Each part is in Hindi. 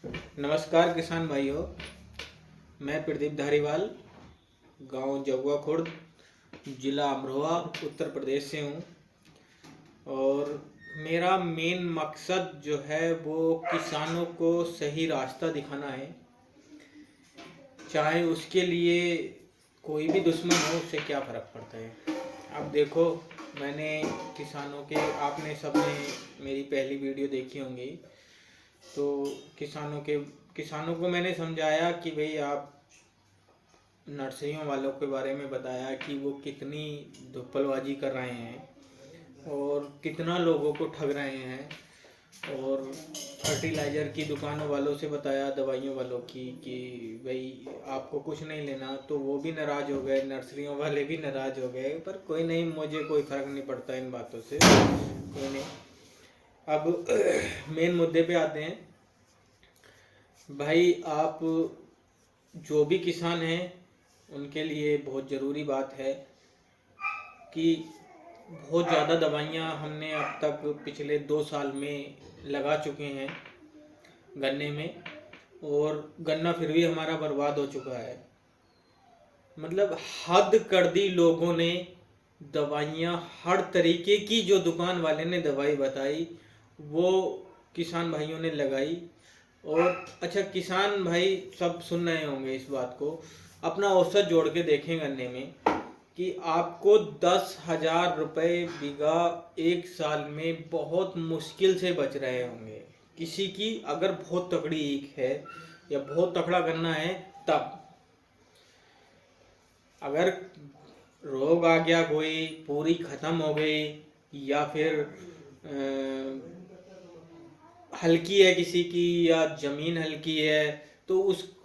नमस्कार किसान भाइयों, मैं प्रदीप धारीवाल, गांव जगुआ खुर्द, जिला अमरोहा, उत्तर प्रदेश से हूं। और मेरा मेन मकसद जो है वो किसानों को सही रास्ता दिखाना है। चाहे उसके लिए कोई भी दुश्मन हो, उससे क्या फ़र्क पड़ता है। अब देखो, मैंने किसानों के आपने सबने मेरी पहली वीडियो देखी होंगी, तो किसानों को मैंने समझाया कि भाई आप नर्सरियों वालों के बारे में बताया कि वो कितनी धोखेबाजी कर रहे हैं और कितना लोगों को ठग रहे हैं। और फर्टिलाइज़र की दुकानों वालों से बताया, दवाइयों वालों की, कि भाई आपको कुछ नहीं लेना, तो वो भी नाराज़ हो गए, नर्सरियों वाले भी नाराज़ हो गए। पर कोई नहीं, मुझे कोई फ़र्क नहीं पड़ता इन बातों से, कोई नहीं। अब मेन मुद्दे पे आते हैं। भाई आप जो भी किसान हैं उनके लिए बहुत ज़रूरी बात है कि बहुत ज़्यादा दवाइयाँ हमने अब तक पिछले 2 साल में लगा चुके हैं गन्ने में, और गन्ना फिर भी हमारा बर्बाद हो चुका है। मतलब हद कर दी लोगों ने। दवाइयाँ हर तरीके की जो दुकान वाले ने दवाई बताई वो किसान भाइयों ने लगाई। और अच्छा, किसान भाई सब सुन रहे होंगे इस बात को, अपना औसत जोड़ के देखें गन्ने में कि आपको 10,000 रुपये बीघा एक साल में बहुत मुश्किल से बच रहे होंगे। किसी की अगर बहुत तगड़ी ईख है या बहुत तगड़ा गन्ना है, तब अगर रोग आ गया, कोई पूरी ख़त्म हो गई, या फिर हल्की है किसी की, या ज़मीन हल्की है, तो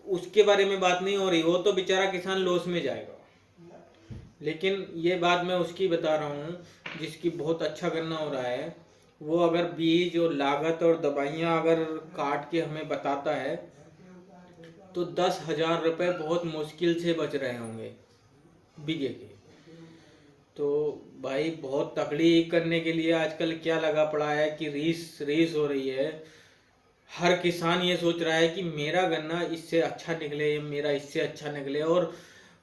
उसके बारे में बात नहीं हो रही, वो तो बेचारा किसान लॉस में जाएगा। लेकिन ये बात मैं उसकी बता रहा हूँ जिसकी बहुत अच्छा गन्ना हो रहा है। वो अगर बीज और लागत और दवाइयाँ अगर काट के हमें बताता है तो 10,000 रुपये बहुत मुश्किल से बच रहे होंगे बीघे के। तो भाई बहुत तकड़ी करने के लिए आजकल क्या लगा पड़ा है कि रीस रीस हो रही है। हर किसान ये सोच रहा है कि मेरा गन्ना इससे अच्छा निकले, मेरा इससे अच्छा निकले, और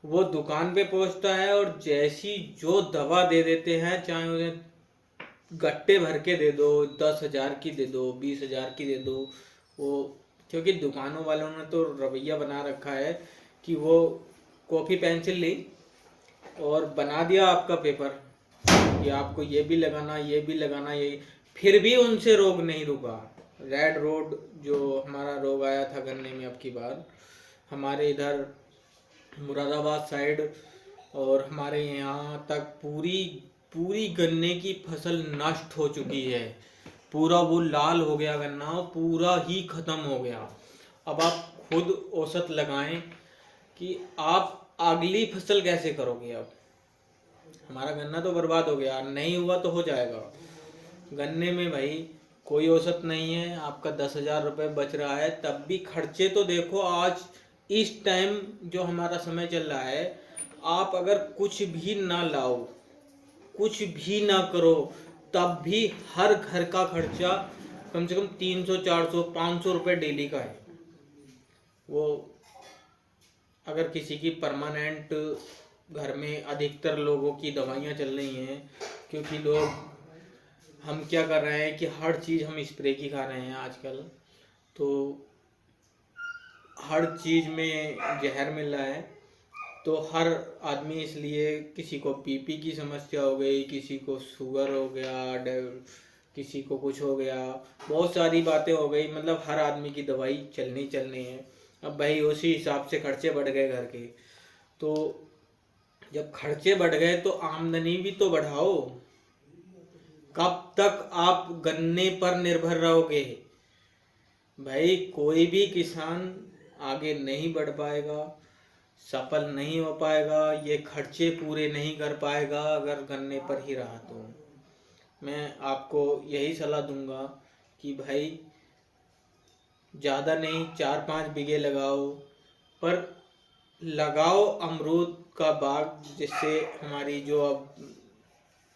वो दुकान पे पहुंचता है और जैसी जो दवा दे देते हैं, चाहे उन्हें गट्टे भर के दे दो, 10,000 की दे दो, 20,000 की दे दो, वो क्योंकि दुकानों वालों ने तो रवैया बना रखा है कि वो कॉपी पेंसिल ली और बना दिया आपका पेपर कि आपको ये भी लगाना, ये भी लगाना, ये फिर भी उनसे रोग नहीं रुका। रेड रोड जो हमारा रोग आया था गन्ने में, अब की बार हमारे इधर मुरादाबाद साइड और हमारे यहाँ तक पूरी पूरी गन्ने की फसल नष्ट हो चुकी है। पूरा वो लाल हो गया गन्ना, पूरा ही खत्म हो गया। अब आप खुद औसत लगाएं कि आप अगली फसल कैसे करोगे। अब हमारा गन्ना तो बर्बाद हो गया, नहीं हुआ तो हो जाएगा। गन्ने में भाई कोई औसत नहीं है, आपका 10,000 रुपये बच रहा है, तब भी खर्चे तो देखो। आज इस टाइम जो हमारा समय चल रहा है, आप अगर कुछ भी ना लाओ, कुछ भी ना करो, तब भी हर घर का खर्चा कम से कम 300, 400, 500 रुपये डेली का है। वो अगर किसी की परमानेंट घर में अधिकतर लोगों की दवाइयाँ चल रही हैं, क्योंकि लोग हम क्या कर रहे हैं कि हर चीज़ हम स्प्रे की खा रहे हैं आजकल। तो हर चीज़ में जहर मिल रहा है, तो हर आदमी, इसलिए किसी को बीपी की समस्या हो गई, किसी को शुगर हो गया, किसी को कुछ हो गया, बहुत सारी बातें हो गई। मतलब हर आदमी की दवाई चलनी है। अब भाई उसी हिसाब से खर्चे बढ़ गए घर के। तो जब खर्चे बढ़ गए तो आमदनी भी तो बढ़ाओ। कब तक आप गन्ने पर निर्भर रहोगे? भाई कोई भी किसान आगे नहीं बढ़ पाएगा, सफल नहीं हो पाएगा, ये खर्चे पूरे नहीं कर पाएगा अगर गन्ने पर ही रहा। तो मैं आपको यही सलाह दूंगा कि भाई ज़्यादा नहीं, 4-5 बीघे लगाओ, पर लगाओ अमरूद का बाग, जिससे हमारी जो अब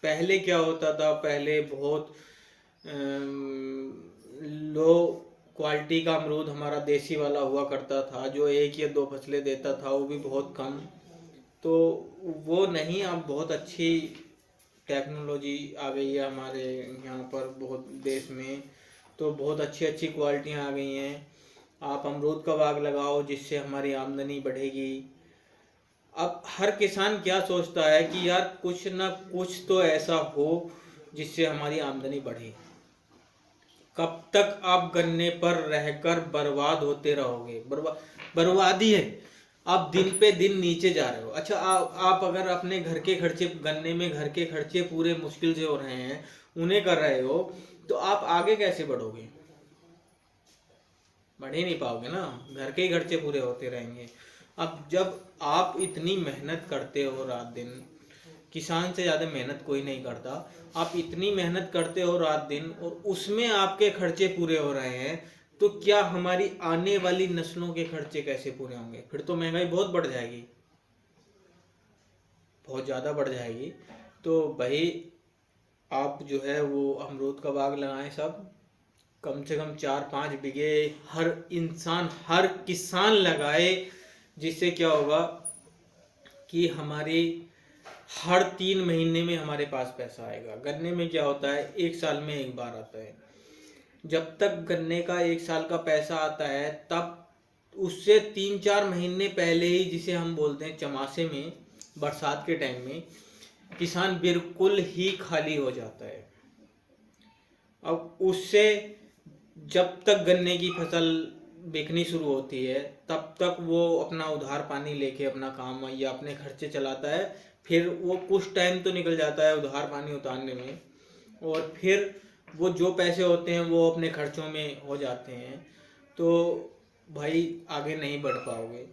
पहले क्या होता था, पहले बहुत लो क्वालिटी का अमरूद हमारा देसी वाला हुआ करता था, जो 1 या 2 फसलें देता था, वो भी बहुत कम। तो वो नहीं, अब बहुत अच्छी टेक्नोलॉजी आ गई है हमारे यहाँ पर, बहुत देश में। तो बहुत अच्छी अच्छी क्वालिटियाँ आ गई हैं। आप अमरूद का बाग लगाओ, जिससे हमारी आमदनी बढ़ेगी। अब हर किसान क्या सोचता है कि यार कुछ ना कुछ तो ऐसा हो जिससे हमारी आमदनी बढ़े। कब तक आप गन्ने पर रहकर बर्बाद होते रहोगे? बर्बादी है। आप दिन पे दिन नीचे जा रहे हो। अच्छा, आप अगर अपने घर के खर्चे, गन्ने में घर के खर्चे पूरे मुश्किल से हो रहे हैं, उन्हें कर रहे हो, तो आप आगे कैसे बढ़ोगे? बढ़ ही नहीं पाओगे ना, घर के ही खर्चे पूरे होते रहेंगे। अब जब आप इतनी मेहनत करते हो रात दिन, किसान से ज़्यादा मेहनत कोई नहीं करता, आप इतनी मेहनत करते हो रात दिन और उसमें आपके खर्चे पूरे हो रहे हैं, तो क्या हमारी आने वाली नस्लों के खर्चे कैसे पूरे होंगे? फिर तो महंगाई बहुत बढ़ जाएगी, बहुत ज़्यादा बढ़ जाएगी। तो भाई आप जो है वो अमरूद का बाग लगाएं सब, कम से कम 4-5 बीघे हर इंसान, हर किसान लगाए। जिससे क्या होगा कि हमारी हर 3 महीने में हमारे पास पैसा आएगा। गन्ने में क्या होता है, 1 साल में 1 बार आता है। जब तक गन्ने का 1 साल का पैसा आता है, तब उससे 3-4 महीने पहले ही, जिसे हम बोलते हैं चमासे में, बरसात के टाइम में किसान बिल्कुल ही खाली हो जाता है। अब उससे जब तक गन्ने की फसल बिकनी शुरू होती है, तब तक वो अपना उधार पानी लेके अपना काम या अपने खर्चे चलाता है। फिर वो कुछ टाइम तो निकल जाता है उधार पानी उतारने में, और फिर वो जो पैसे होते हैं वो अपने खर्चों में हो जाते हैं। तो भाई आगे नहीं बढ़ पाओगे।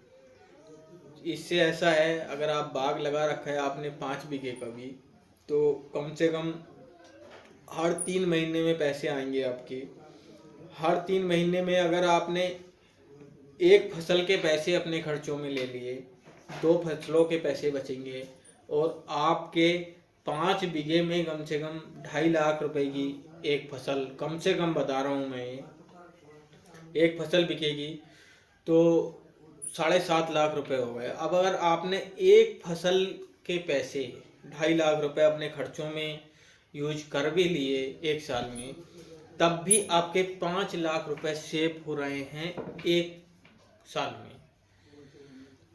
इससे ऐसा है, अगर आप बाग लगा रखा है आपने 5 बीघे का भी, तो कम से कम हर 3 महीने में पैसे आएंगे आपके। हर 3 महीने में अगर आपने एक फसल के पैसे अपने खर्चों में ले लिए, 2 फसलों के पैसे बचेंगे, और आपके 5 बीघे में कम से कम 2.5 लाख रुपए की एक फसल, कम से कम बता रहा हूँ मैं, एक फसल बिकेगी तो 7.5 लाख रुपए हो गए। अब अगर आपने एक फसल के पैसे 2.5 लाख रुपए अपने खर्चों में यूज कर भी लिए 1 साल में, तब भी आपके 5 लाख रुपए सेव हो रहे हैं 1 साल में।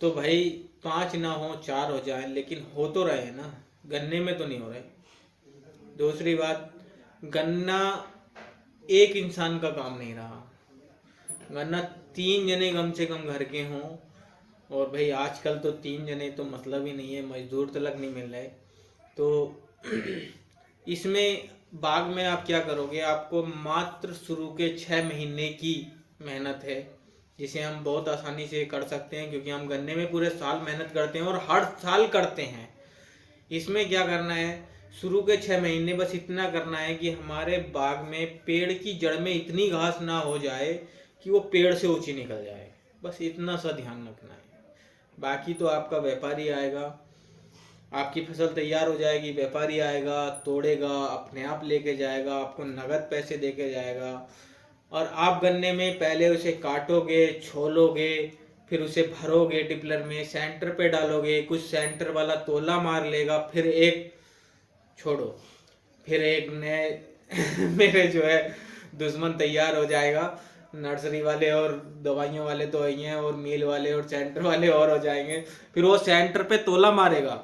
तो भाई 5 ना हो 4 हो जाए, लेकिन हो तो रहे हैं ना, गन्ने में तो नहीं हो रहे। दूसरी बात, गन्ना एक इंसान का काम नहीं रहा, गन्ना 3 जने कम से कम घर के हों। और भाई आजकल तो 3 जने तो मतलब ही नहीं है, मजदूर तक नहीं मिल रहे। तो इसमें बाग में आप क्या करोगे, आपको मात्र शुरू के 6 महीने की मेहनत है, जिसे हम बहुत आसानी से कर सकते हैं, क्योंकि हम गन्ने में पूरे साल मेहनत करते हैं और हर साल करते हैं। इसमें क्या करना है, शुरू के 6 महीने बस इतना करना है कि हमारे बाग में पेड़ की जड़ में इतनी घास ना हो जाए कि वो पेड़ से ऊंची निकल जाए, बस इतना सा ध्यान रखना है। बाकी तो आपका व्यापारी आएगा, आपकी फसल तैयार हो जाएगी, व्यापारी आएगा, तोड़ेगा, अपने आप लेके जाएगा, आपको नगद पैसे देके जाएगा। और आप गन्ने में पहले उसे काटोगे, छोलोगे, फिर उसे भरोगे टिपलर में, सेंटर पे डालोगे, कुछ सेंटर वाला तोला मार लेगा, फिर एक छोड़ो, फिर एक नए मेरे जो है दुश्मन तैयार हो जाएगा। नर्सरी वाले और दवाइयों वाले तो आई हैं, और मील वाले और सेंटर वाले और हो जाएंगे। फिर वो सेंटर पे तोला मारेगा,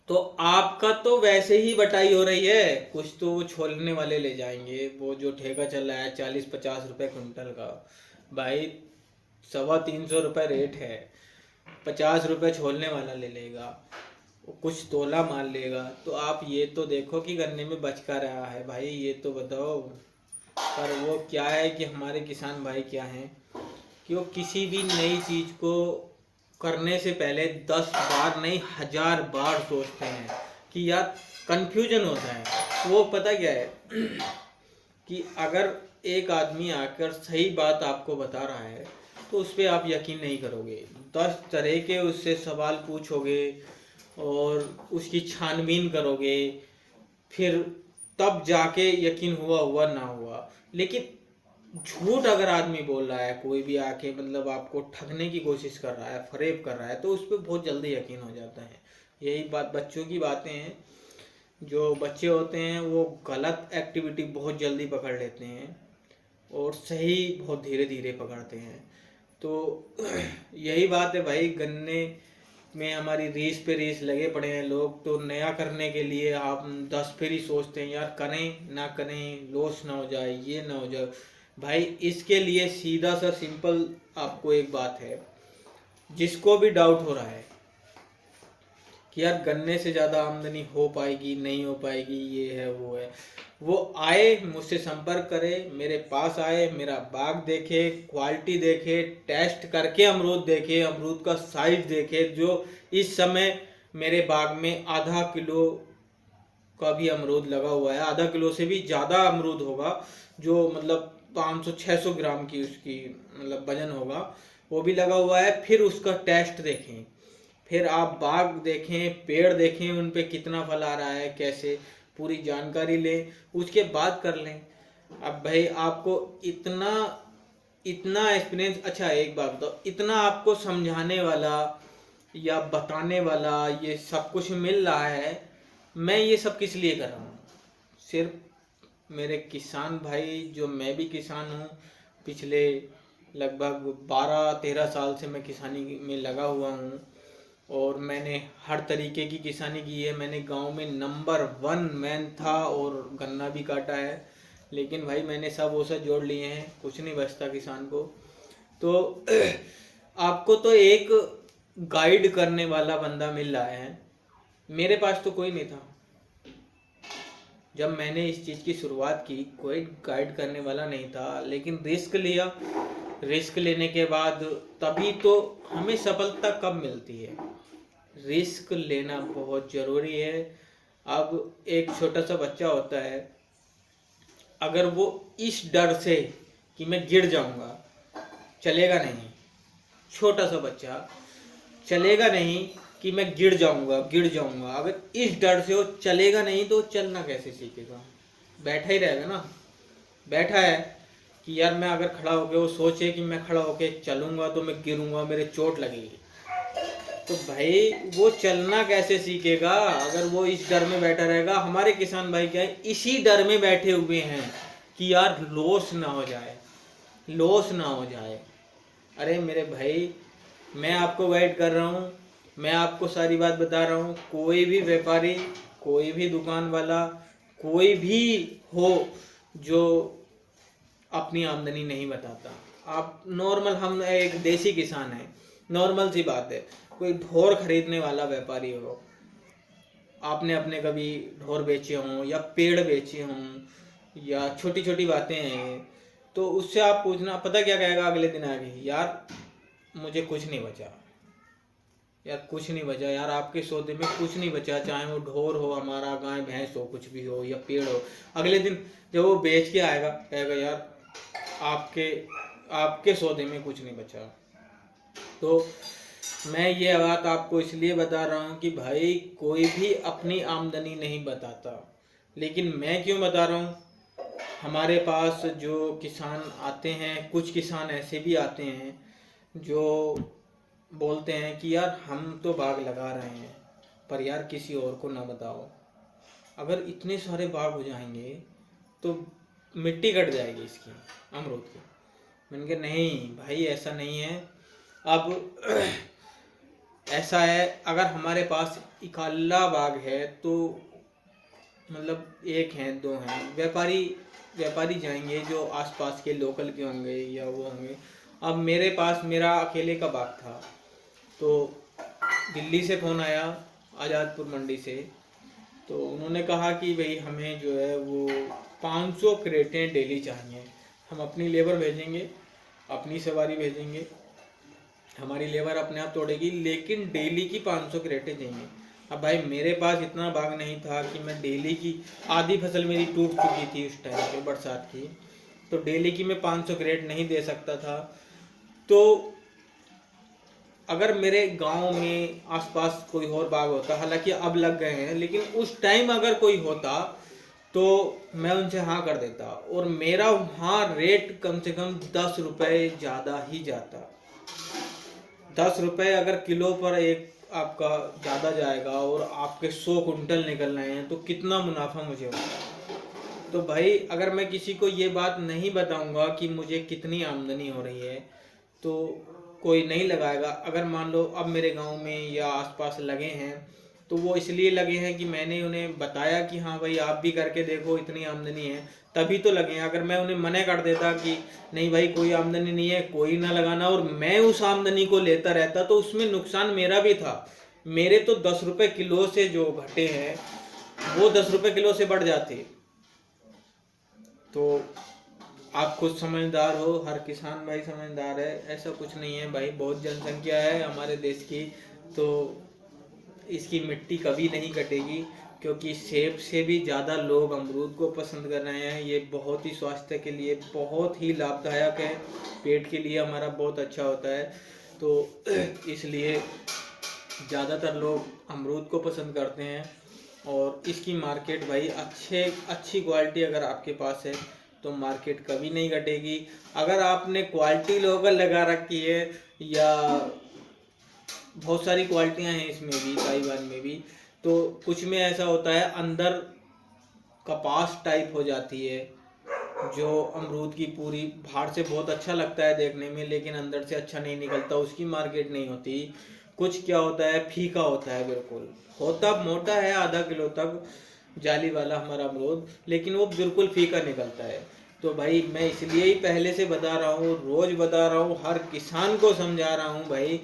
तो आपका तो वैसे ही बटाई हो रही है, कुछ तो वो छोलने वाले ले जाएंगे। वो जो ठेका चल रहा है 40-50 रुपए कुंटल का, भाई 325 रुपए रेट है, 50 रुपए छोलने वाला ले लेगा, कुछ तोला मार लेगा। तो आप ये तो देखो कि गन्ने में बच का रहा है भाई, ये तो बताओ। पर वो क्या है कि हमारे किसान भाई क्या हैं कि वो किसी भी नई चीज़ को करने से पहले 10 बार नहीं 1000 बार सोचते हैं कि यार कंफ्यूजन होता है। वो पता क्या है कि अगर एक आदमी आकर सही बात आपको बता रहा है तो उस पर आप यकीन नहीं करोगे, 10 तरह के उससे सवाल पूछोगे और उसकी छानबीन करोगे, फिर तब जाके यकीन हुआ ना हुआ। लेकिन झूठ अगर आदमी बोल रहा है, कोई भी आके मतलब आपको ठगने की कोशिश कर रहा है, फरेब कर रहा है, तो उस पर बहुत जल्दी यकीन हो जाता है। यही बात बच्चों की बातें हैं। जो बच्चे होते हैं वो गलत एक्टिविटी बहुत जल्दी पकड़ लेते हैं और सही बहुत धीरे धीरे पकड़ते हैं। तो यही बात है भाई, गन्ने में हमारी रीस पे रीस लगे पड़े हैं लोग। तो नया करने के लिए आप 10 फिर ही सोचते हैं, यार करें ना करें, लॉस ना हो जाए, ये ना हो जाए। भाई इसके लिए सीधा सा सिंपल आपको एक बात है, जिसको भी डाउट हो रहा है कि यार गन्ने से ज़्यादा आमदनी हो पाएगी नहीं हो पाएगी, ये है वो है, वो आए मुझसे संपर्क करे, मेरे पास आए, मेरा बाग देखे, क्वालिटी देखे, टेस्ट करके अमरूद देखे, अमरूद का साइज देखे। जो इस समय मेरे बाग में आधा किलो का भी अमरूद लगा हुआ है, आधा किलो से भी ज़्यादा अमरूद होगा, जो मतलब 500-600 ग्राम की उसकी मतलब वजन होगा, वो भी लगा हुआ है। फिर उसका टेस्ट देखें, फिर आप बाग देखें, पेड़ देखें, उन पे कितना फल आ रहा है, कैसे, पूरी जानकारी लें, उसके बाद कर लें। अब भाई आपको इतना इतना एक्सपीरियंस, अच्छा एक बात बताओ, इतना आपको समझाने वाला या बताने वाला ये सब कुछ मिल रहा है, मैं ये सब किस लिए कर रहा हूँ? सिर्फ मेरे किसान भाई, जो मैं भी किसान हूँ, पिछले लगभग 12-13 साल से मैं किसानी में लगा हुआ हूँ और मैंने हर तरीके की किसानी की है। मैंने गांव में नंबर 1 मैन था और गन्ना भी काटा है, लेकिन भाई मैंने सब वो सब जोड़ लिए हैं, कुछ नहीं बचता किसान को। तो आपको तो एक गाइड करने वाला बंदा मिल रहा है, मेरे पास तो कोई नहीं था। जब मैंने इस चीज़ की शुरुआत की, कोई गाइड करने वाला नहीं था, लेकिन रिस्क लिया। रिस्क लेने के बाद तभी तो हमें सफलता कब मिलती है, रिस्क लेना बहुत ज़रूरी है। अब एक छोटा सा बच्चा होता है, अगर वो इस डर से कि मैं गिर जाऊंगा, चलेगा नहीं। छोटा सा बच्चा चलेगा नहीं कि मैं गिर जाऊंगा, अगर इस डर से वो चलेगा नहीं तो चलना कैसे सीखेगा? बैठा ही रहेगा ना। बैठा है कि यार मैं अगर खड़ा होके, वो सोचे कि मैं खड़ा होके चलूंगा तो मैं गिरूंगा, मेरे चोट लगेगी, तो भाई वो चलना कैसे सीखेगा अगर वो इस डर में बैठा रहेगा? हमारे किसान भाई क्या है, इसी डर में बैठे हुए हैं कि यार लॉस ना हो जाए, लॉस ना हो जाए। अरे मेरे भाई, मैं आपको गाइड कर रहा हूँ, मैं आपको सारी बात बता रहा हूँ। कोई भी व्यापारी, कोई भी दुकान वाला, कोई भी हो जो अपनी आमदनी नहीं बताता, आप नॉर्मल, हम एक देसी किसान है, नॉर्मल सी बात है, कोई ढोर खरीदने वाला व्यापारी हो, आपने अपने कभी ढोर बेचे हों या पेड़ बेचे हों या छोटी छोटी बातें हैं, तो उससे आप पूछना, पता क्या कहेगा अगले दिन आगे? यार मुझे कुछ नहीं बचा, यार कुछ नहीं बचा, यार आपके सौदे में कुछ नहीं बचा, चाहे वो ढोर हो हमारा, गाय भैंस हो, कुछ भी हो, या पेड़ हो। अगले दिन जब वो बेच के आएगा, कहेगा यार आपके आपके सौदे में कुछ नहीं बचा। तो मैं ये बात आपको इसलिए बता रहा हूँ कि भाई कोई भी अपनी आमदनी नहीं बताता, लेकिन मैं क्यों बता रहा हूँ? हमारे पास जो किसान आते हैं, कुछ किसान ऐसे भी आते हैं जो बोलते हैं कि यार हम तो बाग लगा रहे हैं, पर यार किसी और को ना बताओ, अगर इतने सारे बाग हो जाएंगे तो मिट्टी कट जाएगी इसकी, अमरूद की। मैंने कहा नहीं भाई, ऐसा नहीं है। अब ऐसा है, अगर हमारे पास इकल्ला बाग है तो मतलब एक हैं, दो हैं, व्यापारी जाएंगे जो आसपास के लोकल के होंगे या वो होंगे। अब मेरे पास मेरा अकेले का बाग था, तो दिल्ली से फ़ोन आया, आज़ादपुर मंडी से, तो उन्होंने कहा कि भाई हमें जो है वो 500 क्रेटें डेली चाहिए। हम अपनी लेबर भेजेंगे, अपनी सवारी भेजेंगे, हमारी लेबर अपने आप तोड़ेगी, लेकिन डेली की 500 क्रेटें चाहिए। अब भाई मेरे पास इतना बाग नहीं था कि मैं डेली की, आधी फसल मेरी टूट चुकी थी उस टाइम पे बरसात की, तो डेली की मैं 500 क्रेट नहीं दे सकता था। तो अगर मेरे गांव में आसपास कोई और बाग होता, हालांकि अब लग गए हैं, लेकिन उस टाइम अगर कोई होता तो मैं उनसे हाँ कर देता और मेरा वहाँ रेट कम से कम 10 रुपये ज़्यादा ही जाता। 10 रुपये अगर किलो पर एक आपका ज़्यादा जाएगा और आपके 100 कुंटल निकल रहे हैं तो कितना मुनाफा मुझे होगा। तो भाई अगर मैं किसी को ये बात नहीं बताऊंगा कि मुझे कितनी आमदनी हो रही है तो कोई नहीं लगाएगा। अगर मान लो अब मेरे गांव में या आसपास लगे हैं तो वो इसलिए लगे हैं कि मैंने उन्हें बताया कि हाँ भाई आप भी करके देखो इतनी आमदनी है, तभी तो लगे हैं। अगर मैं उन्हें मना कर देता कि नहीं भाई कोई आमदनी नहीं है, कोई ना लगाना, और मैं उस आमदनी को लेता रहता तो उसमें नुकसान मेरा भी था। मेरे तो 10 रुपये किलो से जो घटे हैं वो 10 रुपये किलो से बढ़ जाते। तो आप खुद समझदार हो, हर किसान भाई समझदार है, ऐसा कुछ नहीं है भाई। बहुत जनसंख्या है हमारे देश की, तो इसकी मिट्टी कभी नहीं कटेगी, क्योंकि सेब से भी ज़्यादा लोग अमरूद को पसंद कर रहे हैं। ये बहुत ही स्वास्थ्य के लिए बहुत ही लाभदायक है, पेट के लिए हमारा बहुत अच्छा होता है। तो इसलिए ज़्यादातर लोग अमरूद को पसंद करते हैं। और इसकी मार्केट भाई अच्छी क्वालिटी अगर आपके पास है तो मार्केट कभी नहीं घटेगी। अगर आपने क्वालिटी लोकल लगा रखी है, या बहुत सारी क्वालिटियां हैं इसमें भी, ताइवान में भी, तो कुछ में ऐसा होता है अंदर कपास टाइप हो जाती है, जो अमरूद की पूरी बाहर से बहुत अच्छा लगता है देखने में लेकिन अंदर से अच्छा नहीं निकलता, उसकी मार्केट नहीं होती। कुछ क्या होता है फीका होता है, बिल्कुल होता मोटा है आधा किलो तक जाली वाला हमारा अमरूद, लेकिन वो बिल्कुल फीका निकलता है। तो भाई मैं इसलिए ही पहले से बता रहा हूँ, रोज बता रहा हूँ, हर किसान को समझा रहा हूँ भाई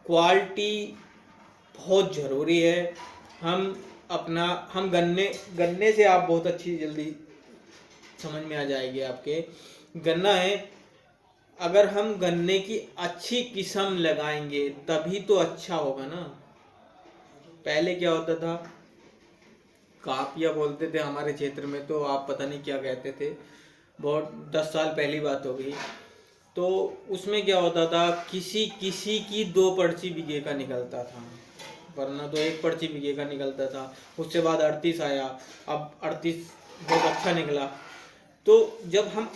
क्वालिटी बहुत ज़रूरी है। हम गन्ने से आप बहुत अच्छी जल्दी समझ में आ जाएगी आपके। गन्ना है, अगर हम गन्ने की अच्छी किस्म लगाएंगे तभी तो अच्छा होगा ना। पहले क्या होता था, कापिया बोलते थे हमारे क्षेत्र में, तो आप पता नहीं क्या कहते थे, बहुत 10 साल पहली बात हो गई। तो उसमें क्या होता था, किसी की 2 पर्ची बीघे का निकलता था, वरना तो 1 पर्ची बीघे का निकलता था। उससे बाद 38 आया, अब 38 बहुत अच्छा निकला। तो जब हम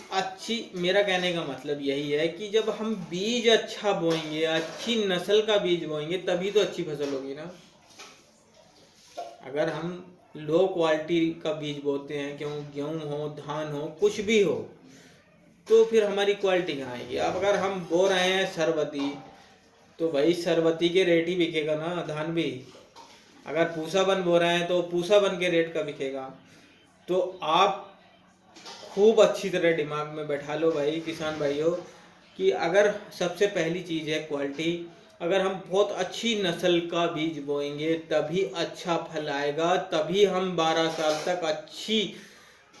मेरा कहने का मतलब यही है कि जब हम बीज अच्छा बोएंगे, अच्छी नस्ल का बीज बोएंगे, तभी तो अच्छी फसल होगी ना। अगर हम लो क्वालिटी का बीज बोते हैं, क्यों गेहूँ हो धान हो कुछ भी हो, तो फिर हमारी क्वालिटी कहाँ आएगी। अब अगर हम बो रहे हैं सरबती, तो भाई सरबती के रेट ही बिकेगा ना धान भी। अगर पूसा बन बो रहे हैं तो पूसा बन के रेट का बिकेगा। तो आप खूब अच्छी तरह दिमाग में बैठा लो भाई किसान भाइयों, कि अगर सबसे पहली चीज़ है क्वालिटी। अगर हम बहुत अच्छी नस्ल का बीज बोएंगे तभी अच्छा फल आएगा, तभी हम 12 साल तक अच्छी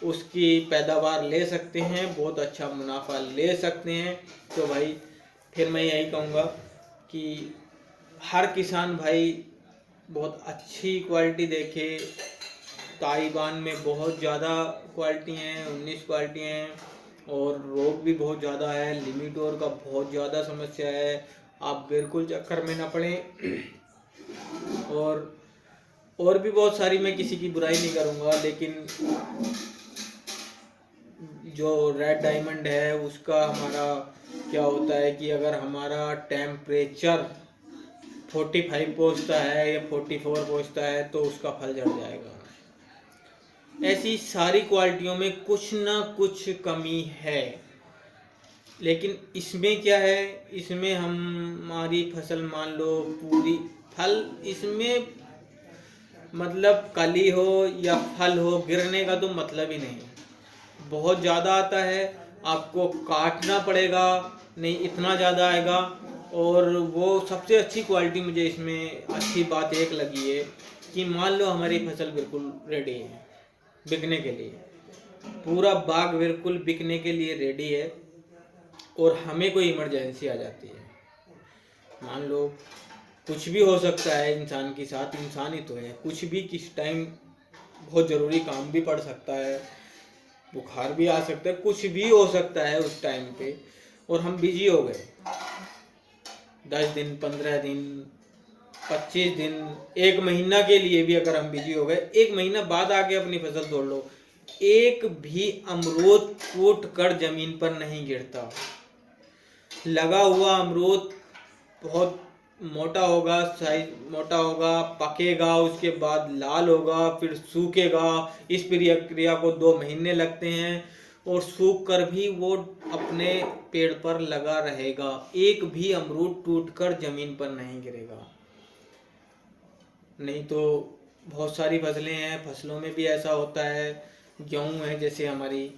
उसकी पैदावार ले सकते हैं, बहुत अच्छा मुनाफा ले सकते हैं। तो भाई फिर मैं यही कहूँगा कि हर किसान भाई बहुत अच्छी क्वालिटी देखे। ताइवान में बहुत ज़्यादा क्वालिटी हैं, 19 क्वालिटी हैं, और रोग भी बहुत ज़्यादा है, लिमिटोर का बहुत ज़्यादा समस्या है। आप बिल्कुल चक्कर में ना पड़ें। और भी बहुत सारी, मैं किसी की बुराई नहीं करूँगा, लेकिन जो रेड डायमंड है उसका हमारा क्या होता है कि अगर हमारा टेम्परेचर 45 पहुँचता है या 44 पहुँचता है तो उसका फल झड़ जाएगा। ऐसी सारी क्वालिटियों में कुछ ना कुछ कमी है, लेकिन इसमें क्या है, इसमें हमारी फसल मान लो पूरी फल, इसमें मतलब कली हो या फल हो, गिरने का तो मतलब ही नहीं। बहुत ज़्यादा आता है, आपको काटना पड़ेगा, नहीं इतना ज़्यादा आएगा। और वो सबसे अच्छी क्वालिटी मुझे इसमें अच्छी बात एक लगी है कि मान लो हमारी फसल बिल्कुल रेडी है बिकने के लिए, पूरा बाग बिल्कुल बिकने के लिए रेडी है, और हमें कोई इमरजेंसी आ जाती है, मान लो कुछ भी हो सकता है इंसान के साथ, इंसान ही तो है, कुछ भी किस टाइम बहुत ज़रूरी काम भी पड़ सकता है, बुखार भी आ सकता है, कुछ भी हो सकता है उस टाइम पे, और हम बिजी हो गए 10 दिन 15 दिन 25 दिन, 1 महीना के लिए भी अगर हम बिजी हो गए, 1 महीना बाद आके अपनी फसल तोड़ लो, एक भी अमरूद टूट कर जमीन पर नहीं गिरता। लगा हुआ अमरूद बहुत मोटा होगा, साइज मोटा होगा, पकेगा, उसके बाद लाल होगा, फिर सूखेगा। इस प्रक्रिया को 2 महीने लगते हैं और सूख कर भी वो अपने पेड़ पर लगा रहेगा, एक भी अमरूद टूटकर जमीन पर नहीं गिरेगा। नहीं तो बहुत सारी फसलें हैं, फसलों में भी ऐसा होता है। गेहूँ है जैसे हमारी,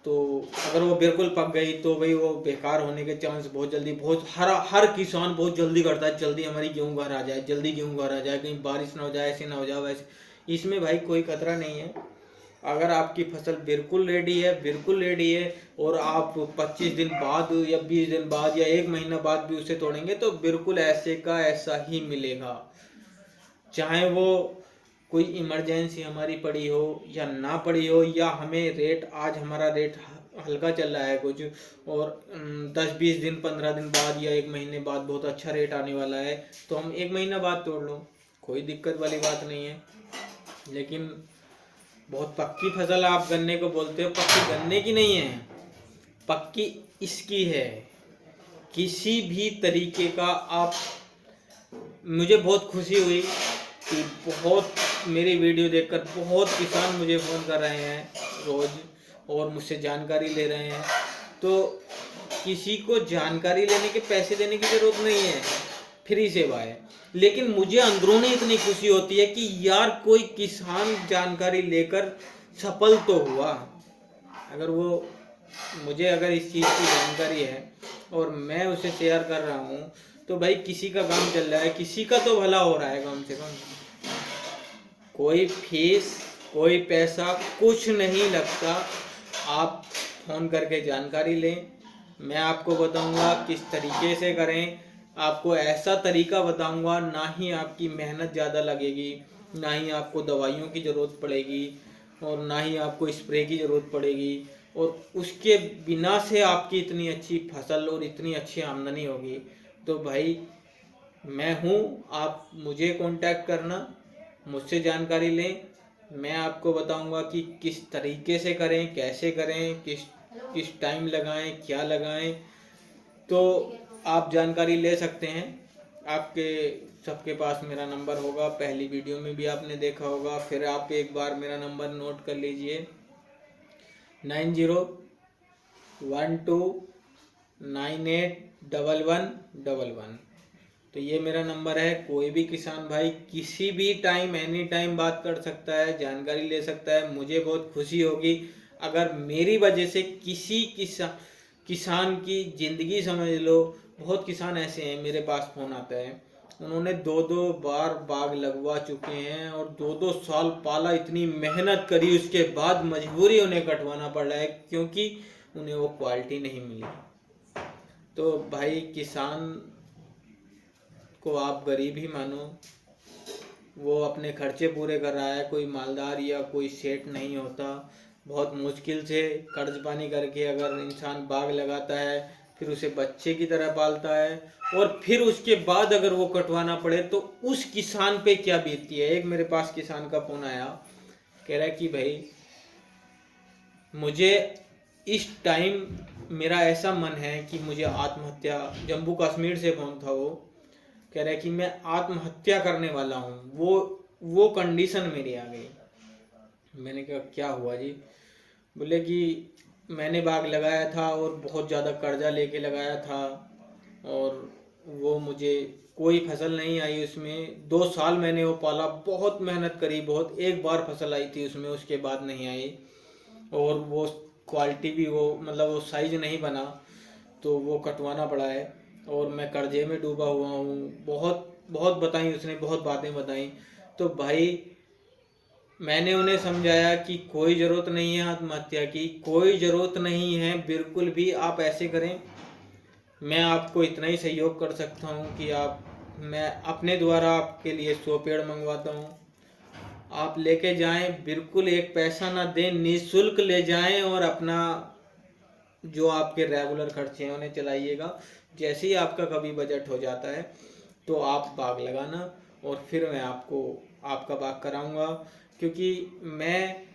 तो अगर वो बिल्कुल पक गई तो भाई वो बेकार होने के चांस बहुत जल्दी, बहुत हर किसान बहुत जल्दी करता है, जल्दी हमारी गेहूँ घर आ जाए, जल्दी गेहूँ घर आ जाए, कहीं बारिश ना हो जाए, ऐसे ना हो जाए वैसे। इसमें भाई कोई खतरा नहीं है। अगर आपकी फसल बिल्कुल रेडी है, बिल्कुल रेडी है, और आप 25 दिन बाद या 20 दिन बाद या 1 महीना बाद भी उसे तोड़ेंगे तो बिल्कुल ऐसे का ऐसा ही मिलेगा। चाहे वो कोई इमरजेंसी हमारी पड़ी हो या ना पड़ी हो, या हमें रेट, आज हमारा रेट हल्का चल रहा है कुछ, और 10-20 दिन 15 दिन बाद या 1 महीने बाद बहुत अच्छा रेट आने वाला है, तो हम 1 महीना बाद तोड़ लो, कोई दिक्कत वाली बात नहीं है। लेकिन बहुत पक्की फसल आप गन्ने को बोलते हो, पक्की गन्ने की नहीं है, पक्की इसकी है। किसी भी तरीके का आप, मुझे बहुत खुशी हुई कि बहुत मेरी वीडियो देखकर बहुत किसान मुझे फ़ोन कर रहे हैं रोज़ और मुझसे जानकारी ले रहे हैं। तो किसी को जानकारी लेने के पैसे देने की ज़रूरत नहीं है, फ्री सेवा है। लेकिन मुझे अंदरूनी इतनी खुशी होती है कि यार कोई किसान जानकारी लेकर सफल तो हुआ। अगर वो मुझे अगर इस चीज़ की जानकारी है और मैं उसे शेयर कर रहा हूँ तो भाई किसी का काम चल रहा है, किसी का तो भला हो रहा है कम से कम। कोई फीस, कोई पैसा कुछ नहीं लगता। आप फ़ोन करके जानकारी लें, मैं आपको बताऊंगा किस तरीके से करें, आपको ऐसा तरीका बताऊंगा, ना ही आपकी मेहनत ज़्यादा लगेगी, ना ही आपको दवाइयों की ज़रूरत पड़ेगी, और ना ही आपको स्प्रे की ज़रूरत पड़ेगी, और उसके बिना से आपकी इतनी अच्छी फसल और इतनी अच्छी आमदनी होगी। तो भाई मैं हूँ, आप मुझे कांटेक्ट करना, मुझसे जानकारी लें, मैं आपको बताऊंगा कि किस तरीके से करें, कैसे करें, किस टाइम लगाएं, क्या लगाएं। तो आप जानकारी ले सकते हैं। आपके सबके पास मेरा नंबर होगा, पहली वीडियो में भी आपने देखा होगा। फिर आप एक बार मेरा नंबर नोट कर लीजिए, 9012981111। तो ये मेरा नंबर है। कोई भी किसान भाई किसी भी टाइम, एनी टाइम बात कर सकता है, जानकारी ले सकता है। मुझे बहुत खुशी होगी अगर मेरी वजह से किसी किसान की ज़िंदगी समझ लो। बहुत किसान ऐसे हैं, मेरे पास फ़ोन आता है, उन्होंने 2-2 बार बाग लगवा चुके हैं और 2-2 साल पाला, इतनी मेहनत करी, उसके बाद मजबूरी उन्हें कटवाना पड़ रहा है क्योंकि उन्हें वो क्वालिटी नहीं मिली। तो भाई किसान को आप गरीब ही मानो, वो अपने खर्चे पूरे कर रहा है, कोई मालदार या कोई सेठ नहीं होता। बहुत मुश्किल से कर्ज पानी करके अगर इंसान बाग लगाता है, फिर उसे बच्चे की तरह पालता है, और फिर उसके बाद अगर वो कटवाना पड़े तो उस किसान पे क्या बीतती है। एक मेरे पास किसान का फोन आया, कह रहा है कि भाई मुझे इस टाइम मेरा ऐसा मन है कि मुझे आत्महत्या, जम्मू कश्मीर से फोन था, वो कह रहा है कि मैं आत्महत्या करने वाला हूँ, वो कंडीशन मेरी आ गई। मैंने कहा क्या हुआ जी? बोले कि मैंने बाग लगाया था और बहुत ज़्यादा कर्जा लेके लगाया था, और वो मुझे कोई फसल नहीं आई उसमें। 2 साल मैंने वो पाला, बहुत मेहनत करी, बहुत, एक बार फसल आई थी उसमें, उसके बाद नहीं आई, और वो क्वालिटी भी वो, मतलब वो साइज नहीं बना, तो वो कटवाना पड़ा है, और मैं कर्जे में डूबा हुआ हूँ। बहुत बहुत बताई उसने, बहुत बातें बताई। तो भाई मैंने उन्हें समझाया कि कोई ज़रूरत नहीं है आत्महत्या की, कोई ज़रूरत नहीं है बिल्कुल भी। आप ऐसे करें, मैं आपको इतना ही सहयोग कर सकता हूँ कि मैं अपने द्वारा आपके लिए 100 पेड़ मंगवाता हूँ, आप लेके जाएं, बिल्कुल एक पैसा ना दें, निःशुल्क ले जाएं, और अपना जो आपके रेगुलर खर्चे हैं उन्हें चलाइएगा। जैसे ही आपका कभी बजट हो जाता है तो आप बाग लगाना, और फिर मैं आपको आपका बाग कराऊंगा। क्योंकि मैं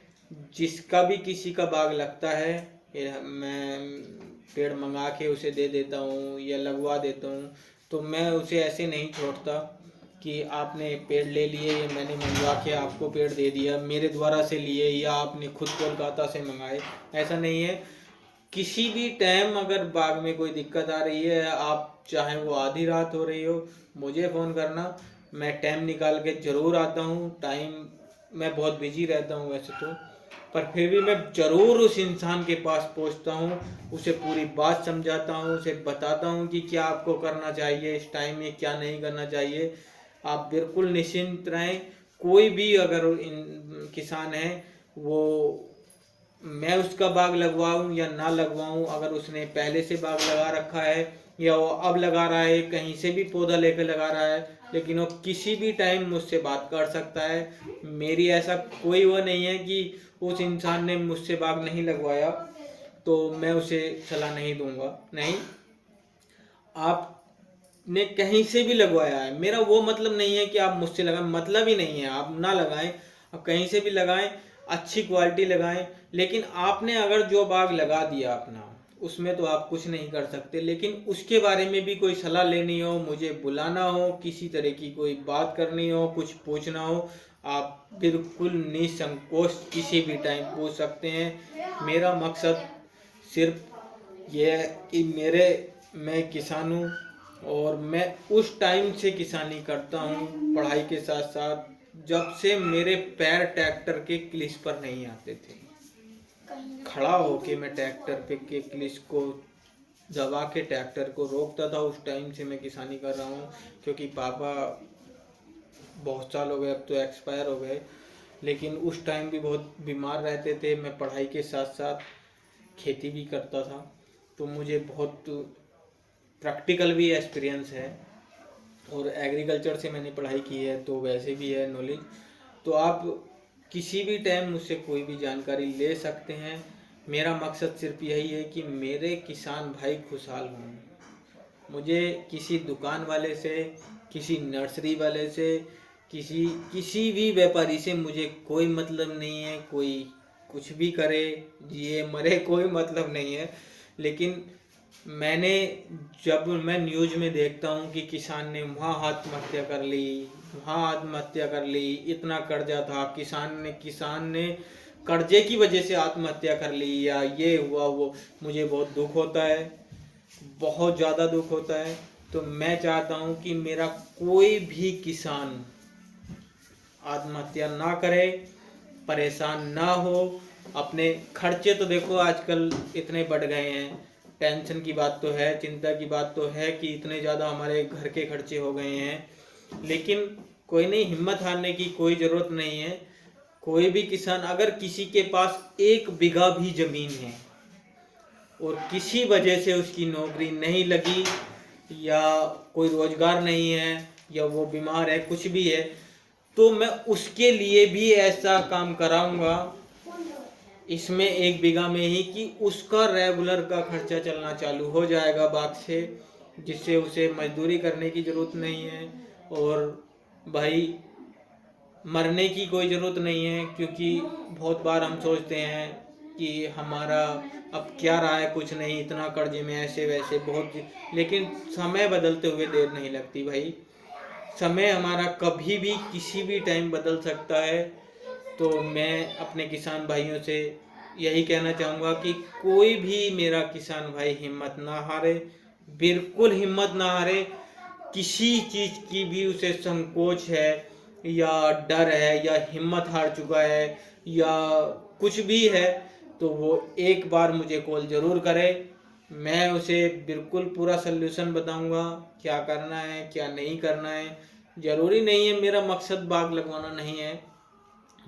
जिसका भी किसी का बाग लगता है मैं पेड़ मंगा के उसे दे देता हूँ या लगवा देता हूँ। तो मैं उसे ऐसे नहीं छोड़ता कि आपने पेड़ ले लिए या मैंने मंगवा के आपको पेड़ दे दिया, मेरे द्वारा से लिए या आपने खुद कोलकाता से मंगाए, ऐसा नहीं है। किसी भी टाइम अगर बाग में कोई दिक्कत आ रही है, आप चाहे वो आधी रात हो रही हो, मुझे फ़ोन करना, मैं टाइम निकाल के ज़रूर आता हूँ। टाइम मैं बहुत बिजी रहता हूँ वैसे तो, पर फिर भी मैं ज़रूर उस इंसान के पास पहुँचता हूँ, उसे पूरी बात समझाता हूँ, उसे बताता हूँ कि क्या आपको करना चाहिए इस टाइम में, क्या नहीं करना चाहिए। आप बिल्कुल निश्चिंत रहें। कोई भी अगर किसान है, वो मैं उसका बाग लगवाऊं या ना लगवाऊं, अगर उसने पहले से बाग लगा रखा है या वो अब लगा रहा है, कहीं से भी पौधा लेकर लगा रहा है, लेकिन वो किसी भी टाइम मुझसे बात कर सकता है। मेरी ऐसा कोई वो नहीं है कि उस इंसान ने मुझसे बाग नहीं लगवाया तो मैं उसे सलाह नहीं दूंगा। नहीं, आपने कहीं से भी लगवाया है, मेरा वो मतलब नहीं है कि आप मुझसे लगाएं, मतलब ही नहीं है। आप ना लगाएं, आप कहीं से भी लगाएं, अच्छी क्वालिटी लगाएं। लेकिन आपने अगर जो बाग लगा दिया अपना, उसमें तो आप कुछ नहीं कर सकते। लेकिन उसके बारे में भी कोई सलाह लेनी हो, मुझे बुलाना हो, किसी तरह की कोई बात करनी हो, कुछ पूछना हो, आप बिल्कुल निसंकोच किसी भी टाइम पूछ सकते हैं। मेरा मकसद सिर्फ ये है कि मैं किसान हूँ और मैं उस टाइम से किसानी करता हूँ पढ़ाई के साथ साथ, जब से मेरे पैर ट्रैक्टर के क्लिच पर नहीं आते थे। खड़ा होके मैं ट्रैक्टर पे के क्लिच को दबा के ट्रैक्टर को रोकता था, उस टाइम से मैं किसानी कर रहा हूँ। क्योंकि पापा बहुत साल हो गए, अब तो एक्सपायर हो गए, लेकिन उस टाइम भी बहुत बीमार रहते थे। मैं पढ़ाई के साथ साथ खेती भी करता था, तो मुझे बहुत प्रैक्टिकल भी एक्सपीरियंस है और एग्रीकल्चर से मैंने पढ़ाई की है, तो वैसे भी है नॉलेज। तो आप किसी भी टाइम मुझसे कोई भी जानकारी ले सकते हैं। मेरा मकसद सिर्फ यही है कि मेरे किसान भाई खुशहाल हों। मुझे किसी दुकान वाले से, किसी नर्सरी वाले से, किसी भी व्यापारी से मुझे कोई मतलब नहीं है। कोई कुछ भी करे, जिए मरे, कोई मतलब नहीं है। लेकिन जब मैं न्यूज़ में देखता हूँ कि किसान ने वहाँ आत्महत्या कर ली, वहाँ आत्महत्या कर ली, इतना कर्जा था, किसान ने कर्जे की वजह से आत्महत्या कर ली, या ये हुआ वो, मुझे बहुत दुख होता है, बहुत ज़्यादा दुख होता है। तो मैं चाहता हूँ कि मेरा कोई भी किसान आत्महत्या ना करे, परेशान ना हो। अपने खर्चे तो देखो आजकल इतने बढ़ गए हैं, टेंशन की बात तो है, चिंता की बात तो है कि इतने ज़्यादा हमारे घर के खर्चे हो गए हैं। लेकिन कोई नहीं, हिम्मत हारने की कोई ज़रूरत नहीं है। कोई भी किसान, अगर किसी के पास 1 बीघा भी ज़मीन है और किसी वजह से उसकी नौकरी नहीं लगी या कोई रोजगार नहीं है या वो बीमार है, कुछ भी है, तो मैं उसके लिए भी ऐसा काम कराऊंगा इसमें 1 बीघा में ही कि उसका रेगुलर का खर्चा चलना चालू हो जाएगा बाग से, जिससे उसे मजदूरी करने की ज़रूरत नहीं है और भाई मरने की कोई ज़रूरत नहीं है। क्योंकि बहुत बार हम सोचते हैं कि हमारा अब क्या रहा है, कुछ नहीं, इतना कर्जे में ऐसे वैसे बहुत, लेकिन समय बदलते हुए देर नहीं लगती भाई। समय हमारा कभी भी किसी भी टाइम बदल सकता है। तो मैं अपने किसान भाइयों से यही कहना चाहूँगा कि कोई भी मेरा किसान भाई हिम्मत ना हारे, बिल्कुल हिम्मत ना हारे। किसी चीज़ की भी उसे संकोच है या डर है या हिम्मत हार चुका है या कुछ भी है, तो वो एक बार मुझे कॉल ज़रूर करे। मैं उसे बिल्कुल पूरा सल्यूशन बताऊंगा, क्या करना है क्या नहीं करना है। ज़रूरी नहीं है, मेरा मकसद बाग लगवाना नहीं है,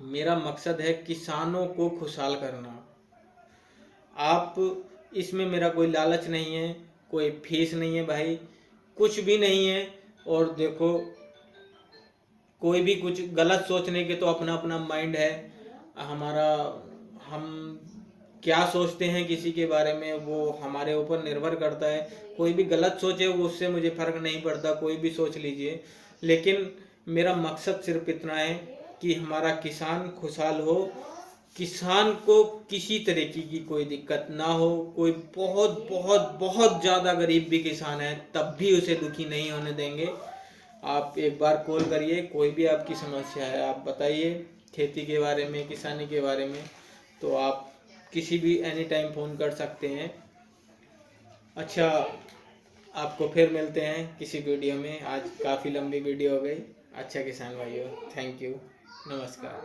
मेरा मकसद है किसानों को खुशहाल करना। आप इसमें मेरा कोई लालच नहीं है, कोई फीस नहीं है भाई, कुछ भी नहीं है। और देखो, कोई भी कुछ गलत सोचने के तो अपना अपना माइंड है हमारा, हम क्या सोचते हैं किसी के बारे में वो हमारे ऊपर निर्भर करता है। कोई भी गलत सोचे वो, उससे मुझे फ़र्क नहीं पड़ता, कोई भी सोच लीजिए। लेकिन मेरा मकसद सिर्फ इतना है कि हमारा किसान खुशहाल हो, किसान को किसी तरीके की कोई दिक्कत ना हो। कोई बहुत बहुत बहुत ज़्यादा गरीब भी किसान है तब भी उसे दुखी नहीं होने देंगे। आप एक बार कॉल करिए, कोई भी आपकी समस्या है आप बताइए, खेती के बारे में, किसानी के बारे में, तो आप किसी भी एनी टाइम फ़ोन कर सकते हैं। अच्छा, आपको फिर मिलते हैं किसी वीडियो में। आज काफ़ी लंबी वीडियो हो गई। अच्छा किसान भाइयों, थैंक यू, नमस्कार।